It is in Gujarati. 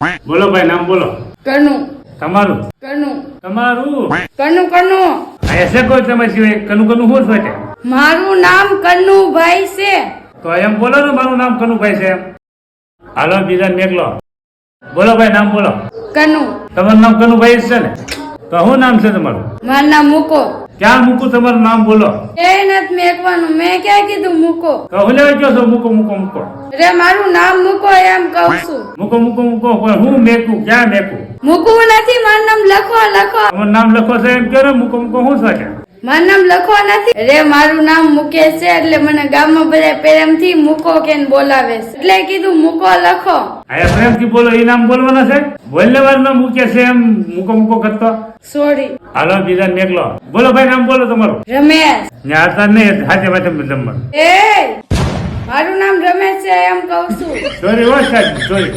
બોલો ભાઈ, નામ બોલો. કનુ તમારું? કનુ તમારું? કનુ કનુ આ એસે કોઈ તમે સિવાય કનુ કનુ શું છે? મારું નામ કનુભાઈ છે. તો એમ બોલો ને, મારું નામ કનુભાઈ છે એમ. હાલો બીજા મેકલો. બોલો ભાઈ, નામ બોલો. કનુ તમારું નામ કનુભાઈ જ છે ને? તો શું નામ છે તમારું? મારું નામ મૂકો. ક્યાં મૂકું તમારું નામ બોલો? એ નથી મેકવાનું, મેં ક્યાં કીધું મૂકો. તો હું લેવા ગયો છો? મૂકો મૂકો મૂકો રે મારું નામ મૂકો એમ કહું છું. મૂકો મૂકો મૂકો. પણ હું મેકું? ક્યાં મેકું? મૂકવું નથી, મારું નામ લખો લખો. તમારું નામ લખો છે એમ કહો ને. મૂકો મૂકો શું છે? મારું નામ લખો નથી. રે મારું નામ મુકેશ છે, એટલે મને ગામમાં બધા પ્રેમથી મૂકો કેન બોલાવે છે, એટલે કીધું મૂકો લખો. આ પ્રેમથી બોલો, એ નામ બોલવાના છે? બોલને મારું નામ મૂકે છે એમ મૂકો મૂકો કરતો. સોરી. હાલો બીજા મેકલો. બોલો ભાઈ, નામ બોલો તમારું. રમેશ. ને આતા નહીં હાથે માથે જમવા. એ મારું નામ રમેશ છે એમ કહું છું. સોરી હો સાહેબ, સોરી.